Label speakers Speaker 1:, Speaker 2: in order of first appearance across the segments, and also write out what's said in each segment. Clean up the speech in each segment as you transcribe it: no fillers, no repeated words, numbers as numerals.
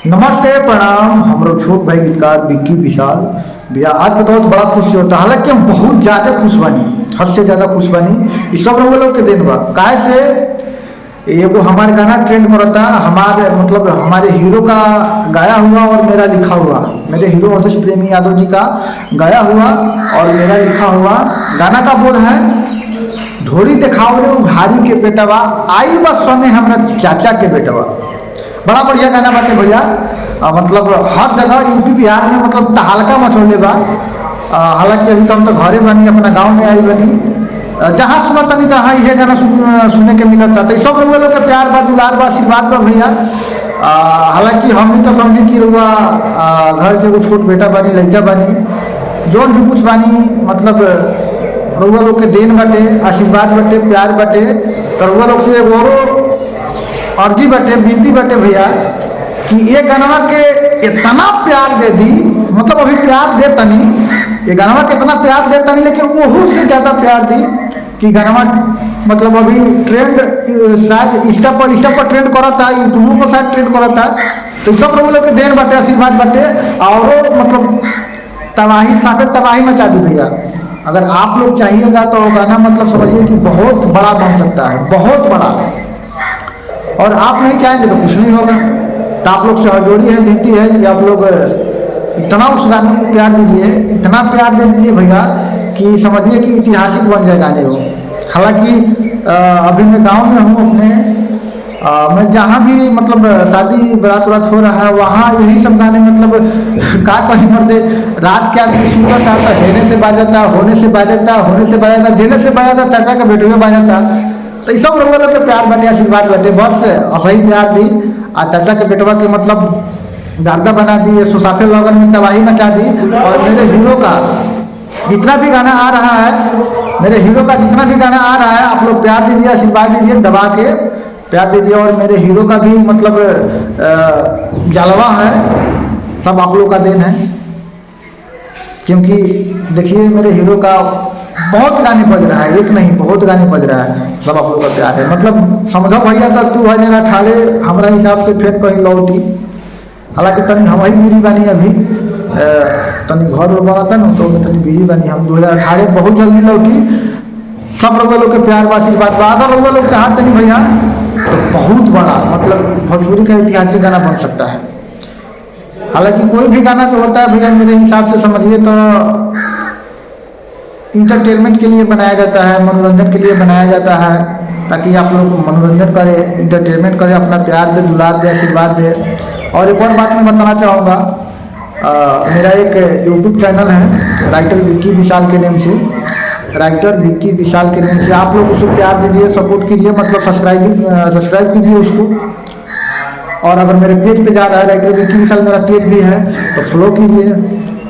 Speaker 1: नमस्ते प्रणाम। हम लोग छोट भाई गीतकार विक्की विशाल भैया आज तो बहुत बड़ा खुशी होता है। हालांकि हम बहुत ज्यादा खुश बनी, हद से ज्यादा खुश बनी। इस सब लोग के दिन बा काहे से एगो हमारे गाना ट्रेंड करता, हमारे मतलब हमारे हीरो का गाया हुआ और मेरा लिखा हुआ, मेरे हीरो अवधेश प्रेमी यादव जी का गाया हुआ और मेरा लिखा हुआ गाना का बोल है, धोरी दिखाओ रे उघारी के बेटवा आई बस सने हमरा चाचा के बेटवा। बड़ा बढ़िया गाना बाटे भैया। मतलब हर जगह यूपी बिहार में मतलब तहलका मचौले बा। हालांकि अभी तो हम तो घरे बनी, अपना गांव में आई बनी, जहाँ सुना तनी तहाँ ये गाना सुनने के मिलता था। सब लोग के प्यार बा, दुलार बा, आशीर्वाद बा भैया। हालांकि हम भी तो समझे कि रुआ घर के एगो छोट बेटा बनी, लड़का बनी, जो भी कुछ बानी मतलब रुआ लोग के देन बाटे, आशीर्वाद बाटे, प्यार बाटे। तो रुआ लोग से एगो अर्जी बटे, विनती बटे भैया कि ये गाना के इतना प्यार दे दी, मतलब अभी प्यार दे तनी, ये गाना के इतना प्यार दे तनी, लेकिन वो से ज्यादा प्यार दी कि गाना मतलब अभी ट्रेंड शायद इंस्टा पर ट्रेंड करा था, यूट्यूब पर शायद ट्रेंड करा था। तो सब लोग के देन बटे, आशीर्वाद बटे और मतलब तबाही साफे तबाही मचा दी भैया। अगर आप लोग चाहिएगा तो गाना मतलब समझिए कि बहुत बड़ा बन सकता है, बहुत बड़ा। और आप नहीं चाहेंगे तो कुछ नहीं होगा। तो आप लोग से हजोड़ी है, विनती है कि आप लोग इतना उस गाने को प्यार दीजिए, इतना प्यार दे दीजिए भैया कि समझिए कि ऐतिहासिक बन जाए गाने वो। हालांकि अभी मैं गांव में हूँ अपने, मैं जहाँ भी मतलब शादी बारात वारात हो रहा है वहाँ यही सब गाने मतलब का कहीं मरते रात के आदमी सूरत आता, हेने से बाजाता, होने से बाजाता, होने से बाजाता, जेने से बाजाता, चाचा के बेटे में बाजाता। तो सब लोगों के प्यार बटे, आशीर्वाद बटे, बस असही प्यार दी। आ चाचा के बेटवा के मतलब गर्दा बना दी, सुसाफे लगन में तबाही मचा दी। और मेरे हीरो का जितना भी गाना आ रहा है, मेरे हीरो का जितना भी गाना आ रहा है, आप लोग प्यार दीजिए, आशीर्वाद दीजिए, दबा के प्यार दीजिए। और मेरे हीरो का भी मतलब जलवा है, सब आप लोग का देन है। क्योंकि देखिए मेरे हीरो का बहुत गाने बज रहा है, एक नहीं बहुत गाने बज रहा है, सब आप लोग का प्यार है। मतलब समझो भैया का 2018 हमारा हिसाब से फिर कहीं लौटी। हालांकि तनी हम ही बीरी बानी अभी, तनी घर बना था ना तो तनी बीरी बानी हम 2018 बहुत जल्दी लौटी। सब लोग के प्यार व आशीर्वाद बाद लोग के हाथ तनी भैया तो बहुत बड़ा मतलब भोजपुरी का ऐतिहासिक गाना बन सकता है। हालांकि कोई भी गाना जो होता है भैया मेरे हिसाब से समझिए तो इंटरटेनमेंट के लिए बनाया जाता है, मनोरंजन के लिए बनाया जाता है, ताकि आप लोग मनोरंजन करें, इंटरटेनमेंट करें, अपना प्यार दे, दुलार दे, आशीर्वाद दे। और एक और बात मैं बताना चाहूँगा, मेरा एक यूट्यूब चैनल है राइटर विक्की विशाल के नेम से, राइटर विक्की विशाल के नेम से। आप लोग उसे प्यार दीजिए, सपोर्ट कीजिए, मतलब सब्सक्राइब कीजिए उसको। और अगर मेरे पेज पे जा रहा है राइटर विक्की विशाल, मेरा पेज भी है तो फॉलो कीजिए।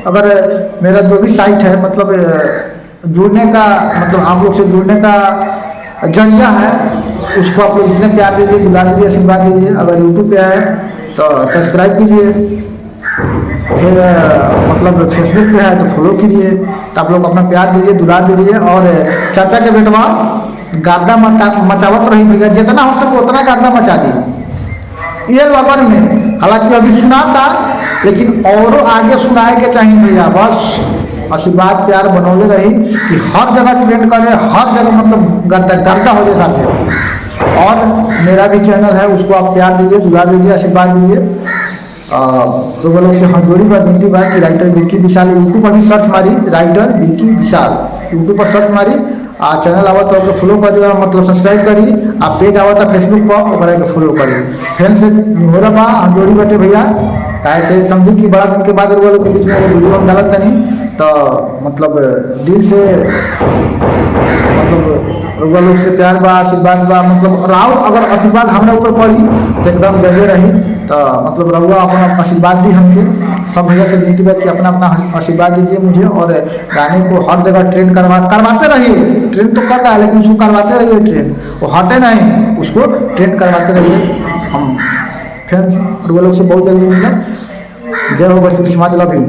Speaker 1: अगर मेरा जो भी साइट है मतलब जुड़ने का मतलब आप लोग से जुड़ने का जरिया है, उसको आप लोग जितने प्यार दीजिए, दुला दीजिए, आशीर्वाद दीजिए। अगर यूट्यूब पे है तो सब्सक्राइब कीजिए, फिर मतलब फेसबुक पे है तो फॉलो कीजिए। तो आप लोग अपना प्यार दीजिए, दुला दीजिए। और चाचा के बेटवा गादा मचावत रही भैया, जितना हो सके उतना गादा मचा दी ये लगन में। हालांकि अभी सुना था लेकिन और आगे सुनाए के चाहिए भैया। बस आशीर्वाद प्यार बनौले रही कि हर जगह ट्रेंड करे, हर जगह मतलब गर्दा हो जाए साथ। और मेरा भी चैनल है, उसको आप प्यार दीजिए, दुला दीजिए, आशीर्वाद दीजिए। तो वो लोग से हजोड़ी पर विनती बात कि राइटर विक्की विशाल यूट्यूब पर भी सर्च मारी, राइटर विक्की विशाल यूट्यूब पर सर्च मारी, चैनल आवा तो फॉलो करिए, मतलब सब्सक्राइब करी। आप पेज आवा था फेसबुक पर फॉलो करी। फ्रेंड से हो रहा हजोड़ी बटे भैया, ऐसे समझी कि बड़ा दिन के बाद वो लोग के बीच में वीडियो हम डालत नहीं तो मतलब दिल से मतलब वो लोग से प्यार बा, आशीर्वाद बा। मतलब राव अगर आशीर्वाद हमारे ऊपर पड़ी तो एकदम जगह रही तो मतलब रहुआ अपना आशीर्वाद दी हमके। सब भैया से विनती है कि अपना अपना आशीर्वाद दीजिए मुझे। और गाने को हर जगह ट्रेंड करवाते रहिए। ट्रेंड तो कर रहा है लेकिन उसको करवाते रहिए, ट्रेंड वो हटे नहीं, उसको ट्रेंड करवाते रहिए। हम फ्रेंड्स और वो लोग से बहुत जल्दी मिले। जय हो भोजपुरी समाज, लव यू।